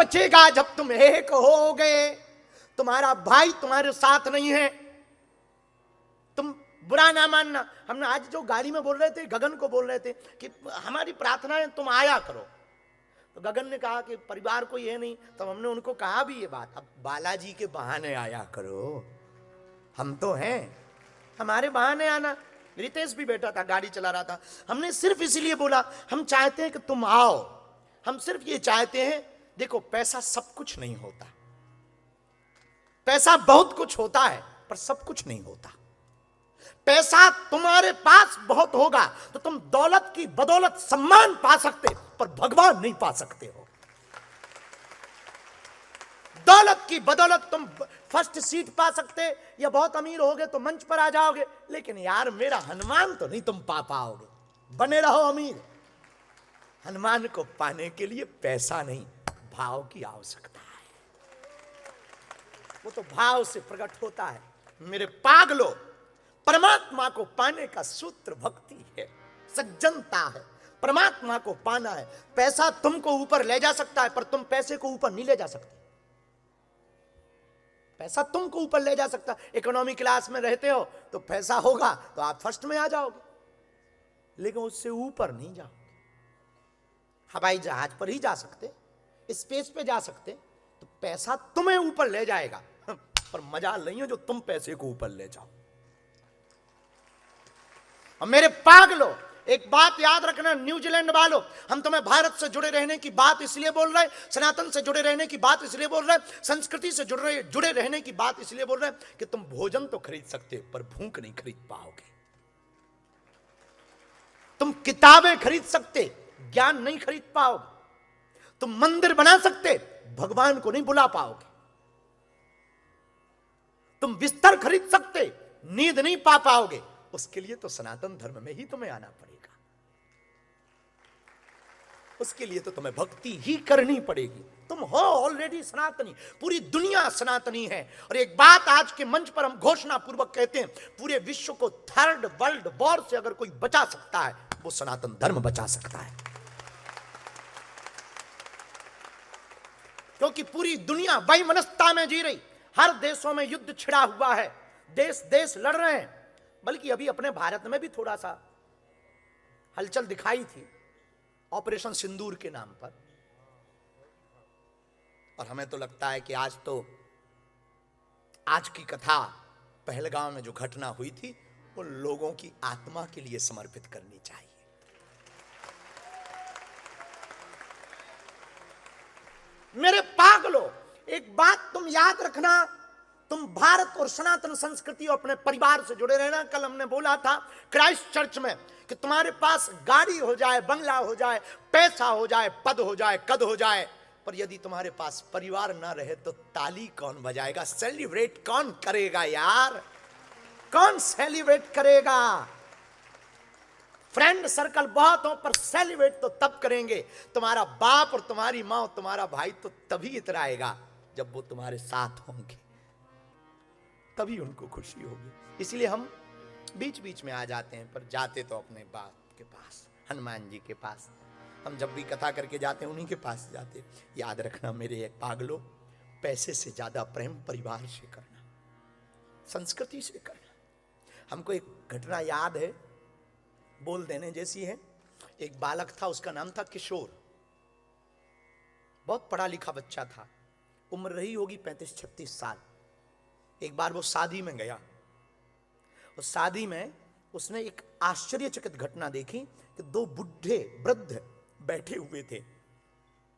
बचेगा जब तुम एक होगे। तुम्हारा भाई तुम्हारे साथ नहीं है, तुम बुरा ना मानना। हमने आज जो गाड़ी में बोल रहे थे, गगन को बोल रहे थे कि हमारी प्रार्थना है तुम आया करो, तो गगन ने कहा कि परिवार को ये नहीं, तो हमने उनको कहा भी ये बात, अब बालाजी के बहाने आया करो, हम तो हैं, हमारे बहाने आना। रितेश भी बैठा था, गाड़ी चला रहा था, हमने सिर्फ इसीलिए बोला हम चाहते हैं कि तुम आओ, हम सिर्फ ये चाहते हैं। देखो पैसा सब कुछ नहीं होता, पैसा बहुत कुछ होता है पर सब कुछ नहीं होता। पैसा तुम्हारे पास बहुत होगा तो तुम दौलत की बदौलत सम्मान पा सकते, पर भगवान नहीं पा सकते हो। दौलत की बदौलत तुम फर्स्ट सीट पा सकते, या बहुत अमीर होगे तो मंच पर आ जाओगे, लेकिन यार मेरा हनुमान तो नहीं तुम पा पाओगे। बने रहो अमीर, हनुमान को पाने के लिए पैसा नहीं, भाव की आवश्यकता है। वो तो भाव से प्रकट होता है। मेरे पागलो, परमात्मा को पाने का सूत्र भक्ति है, सज्जनता है। परमात्मा को पाना है। पैसा तुमको ऊपर ले जा सकता है, पर तुम पैसे को ऊपर नहीं ले जा सकते। पैसा तुमको ऊपर ले जा सकता है। इकोनॉमी क्लास में रहते हो तो पैसा होगा तो आप फर्स्ट में आ जाओगे, लेकिन उससे ऊपर नहीं जाओगे। हवाई जहाज पर ही जा सकते, स्पेस पे जा सकते, तो पैसा तुम्हें ऊपर ले जाएगा, पर मजाल नहीं है जो तुम पैसे को ऊपर ले जाओ। और मेरे पागलो, एक बात याद रखना न्यूजीलैंड वालों, हम तुम्हें भारत से जुड़े रहने की बात इसलिए बोल रहे हैं, सनातन से जुड़े रहने की बात इसलिए बोल रहे हैं, संस्कृति से जुड़े रहने की बात इसलिए बोल रहे हैं कि तुम भोजन तो खरीद सकते पर भूख नहीं खरीद पाओगे। तुम किताबें खरीद सकते, ज्ञान नहीं खरीद पाओगे। तुम मंदिर बना सकते, भगवान को नहीं बुला पाओगे। तुम बिस्तर खरीद सकते, नींद नहीं पा पाओगे। उसके लिए तो सनातन धर्म में ही तुम्हें आना पड़ेगा, उसके लिए तो तुम्हें भक्ति ही करनी पड़ेगी। तुम हो ऑलरेडी सनातनी, पूरी दुनिया सनातनी है। और एक बात आज के मंच पर हम घोषणा पूर्वक कहते हैं, पूरे विश्व को थर्ड वर्ल्ड वॉर से अगर कोई बचा सकता है, वो सनातन धर्म बचा सकता है। क्योंकि पूरी दुनिया वैमनस्यता में जी रही, हर देशों में युद्ध छिड़ा हुआ है, देश देश लड़ रहे हैं। बल्कि अभी अपने भारत में भी थोड़ा सा हलचल दिखाई थी ऑपरेशन सिंदूर के नाम पर। और हमें तो लगता है कि आज की कथा, पहलगाम में जो घटना हुई थी, वो लोगों की आत्मा के लिए समर्पित करनी चाहिए। मेरे पागलो, एक बात तुम याद रखना, तुम भारत और सनातन संस्कृति और अपने परिवार से जुड़े रहना। कल हमने बोला था क्राइस्ट चर्च में कि तुम्हारे पास गाड़ी हो जाए, बंगला हो जाए, पैसा हो जाए, पद हो जाए, कद हो जाए, पर यदि तुम्हारे पास परिवार ना रहे तो ताली कौन बजाएगा? सेलिब्रेट कौन करेगा यार? कौन सेलिब्रेट करेगा? फ्रेंड सर्कल बहुत हो, पर सेलिब्रेट तो तब करेंगे तुम्हारा बाप और तुम्हारी मां और तुम्हारा भाई तो तभी इतराएगा जब वो तुम्हारे साथ होंगे, तभी उनको खुशी होगी। इसलिए हम बीच बीच में आ जाते हैं, पर जाते तो अपने बाप के पास, हनुमान जी के पास। हम जब भी कथा करके जाते हैं उन्हीं के पास जाते। याद रखना मेरे पागलों, पैसे से ज्यादा प्रेम परिवार से करना, संस्कृति से करना। हमको एक घटना याद है, बोल देने जैसी है। एक बालक था, उसका नाम था किशोर, बहुत पढ़ा लिखा बच्चा था, उम्र रही होगी 35-36 साल। एक बार वो शादी में गया, उस शादी में उसने एक आश्चर्यचकित घटना देखी कि दो बुढ़े वृद्ध बैठे हुए थे,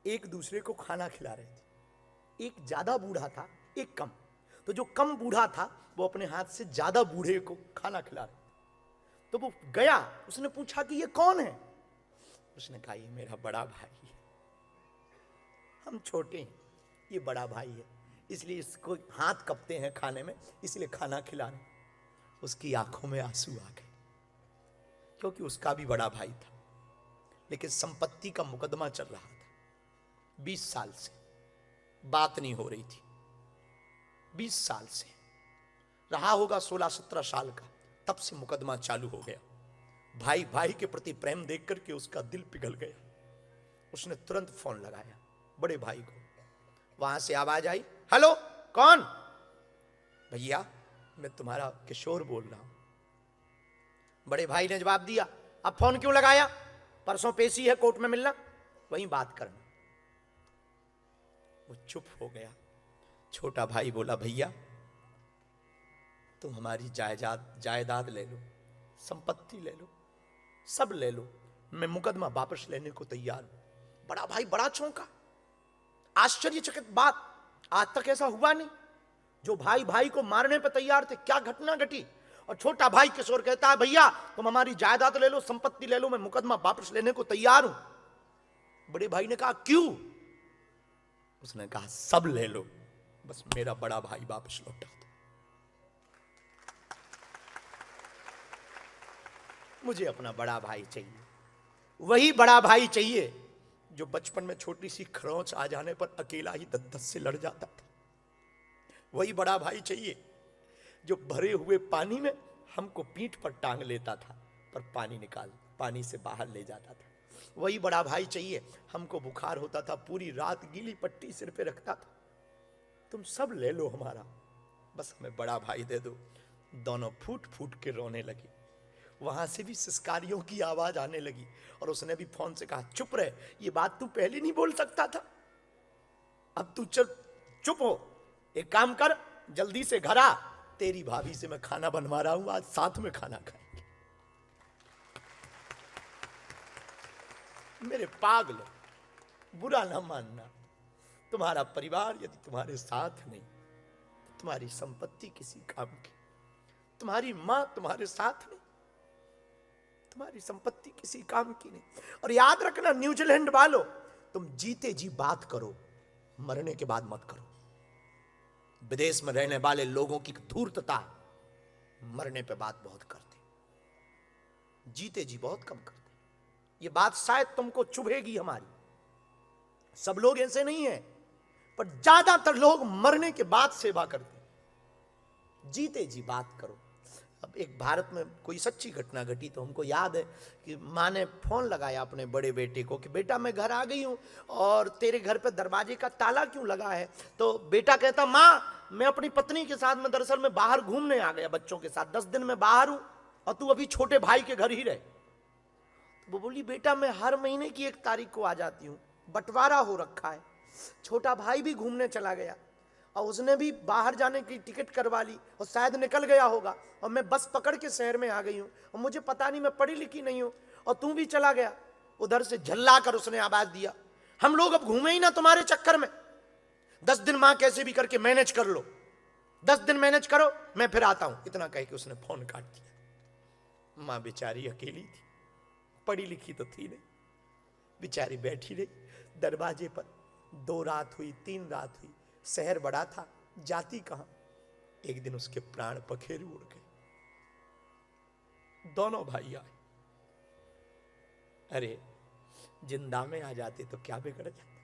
एक दूसरे को खाना खिला रहे थे। एक ज्यादा बूढ़ा था, एक कम। तो जो कम बूढ़ा था वो अपने हाथ से ज्यादा बूढ़े को खाना खिला रहे थे। तो वो गया, उसने पूछा कि ये कौन है? उसने कहा ये मेरा बड़ा भाई है, हम छोटे हैं, ये बड़ा भाई है, इसलिए इसको हाथ कपते हैं खाने में, इसलिए खाना खिला रहे। उसकी आंखों में आंसू आ गए, क्योंकि उसका भी बड़ा भाई था, लेकिन संपत्ति का मुकदमा चल रहा था। 20 साल से बात नहीं हो रही थी, 20 साल से रहा होगा, 16-17 साल का, तब से मुकदमा चालू हो गया। भाई भाई के प्रति प्रेम देख करके उसका दिल पिघल गया। उसने तुरंत फोन लगाया बड़े भाई को, वहां से आवाज आई, हेलो कौन? भैया मैं तुम्हारा किशोर बोल रहा हूं। बड़े भाई ने जवाब दिया, अब फोन क्यों लगाया? परसों पेशी है, कोर्ट में मिलना, वहीं बात करना। वो चुप हो गया। छोटा भाई बोला, भैया तुम हमारी जायदाद ले लो, संपत्ति ले लो, सब ले लो, मैं मुकदमा वापस लेने को तैयार हूं। बड़ा भाई बड़ा चौंका। आश्चर्यचकित बात, आज तक ऐसा हुआ नहीं। जो भाई भाई को मारने पर तैयार थे, क्या घटना घटी। और छोटा भाई किशोर कहता है, भैया तुम हमारी जायदाद ले लो, संपत्ति ले लो, मैं मुकदमा वापस लेने को तैयार हूं। बड़े भाई ने कहा, क्यों? उसने कहा, सब ले लो, बस मेरा बड़ा भाई वापस लौटा दो। मुझे अपना बड़ा भाई चाहिए। वही बड़ा भाई चाहिए जो बचपन में छोटी सी खरोंच आ जाने पर अकेला ही 10-10 से लड़ जाता था। वही बड़ा भाई चाहिए जो भरे हुए पानी में हमको पीठ पर टांग लेता था, पर पानी से बाहर ले जाता था। वही बड़ा भाई चाहिए, हमको बुखार होता था, पूरी रात गीली पट्टी सिर पे रखता था। तुम सब ले लो हमारा, बस हमें बड़ा भाई दे दो। दोनों फूट फूट के रोने लगे। वहां से भी सिसकारियों की आवाज आने लगी और उसने भी फोन से कहा, चुप रहे, ये बात तू पहले नहीं बोल सकता था? अब तू चुप हो, एक काम कर, जल्दी से घर आ, तेरी भाभी से मैं खाना बनवा रहा हूं, आज साथ में खाना खाएंगे। मेरे पागल, बुरा ना मानना, तुम्हारा परिवार यदि तुम्हारे साथ नहीं, तुम्हारी संपत्ति किसी काम की। तुम्हारी मां तुम्हारे साथ नहीं, तुम्हारी संपत्ति किसी काम की नहीं। और याद रखना न्यूजीलैंड वालों, तुम जीते जी बात करो, मरने के बाद मत करो। विदेश में रहने वाले लोगों की धूर्तता मरने पे बात बहुत करते, जीते जी बहुत कम करते। ये बात शायद तुमको चुभेगी हमारी, सब लोग ऐसे नहीं हैं, पर ज्यादातर लोग मरने के बाद सेवा करते। जीते जी बात करो। अब एक भारत में कोई सच्ची घटना घटी तो हमको याद है कि माँ ने फोन लगाया अपने बड़े बेटे को कि बेटा मैं घर आ गई हूँ और तेरे घर पे दरवाजे का ताला क्यों लगा है? तो बेटा कहता, माँ मैं अपनी पत्नी के साथ में दरअसल में बाहर घूमने आ गया बच्चों के साथ, 10 दिन में बाहर हूँ और तू अभी छोटे भाई के घर ही रहे। तो वो बोली, बेटा मैं हर महीने की 1 तारीख को आ जाती हूँ, बंटवारा हो रखा है। छोटा भाई भी घूमने चला गया और उसने भी बाहर जाने की टिकट करवा ली और शायद निकल गया होगा और मैं बस पकड़ के शहर में आ गई हूं और मुझे पता नहीं, मैं पढ़ी लिखी नहीं हूं और तू भी चला गया। उधर से झल्ला कर उसने आवाज दिया, हम लोग अब घूमे ही ना तुम्हारे चक्कर में, 10 दिन मां कैसे भी करके मैनेज कर लो, 10 दिन मैनेज करो, मैं फिर आता हूं। इतना कह के उसने फोन काट दिया। मां बेचारी अकेली थी, पढ़ी लिखी तो थी नहीं, बेचारी बैठी रही दरवाजे पर। 2 रात हुई, 3 रात हुई, शहर बड़ा था, जाती कहां। एक दिन उसके प्राण पखेरु उड़ गए। दोनों भाई आए, अरे जिंदा में आ जाते तो क्या बिगड़ जाता।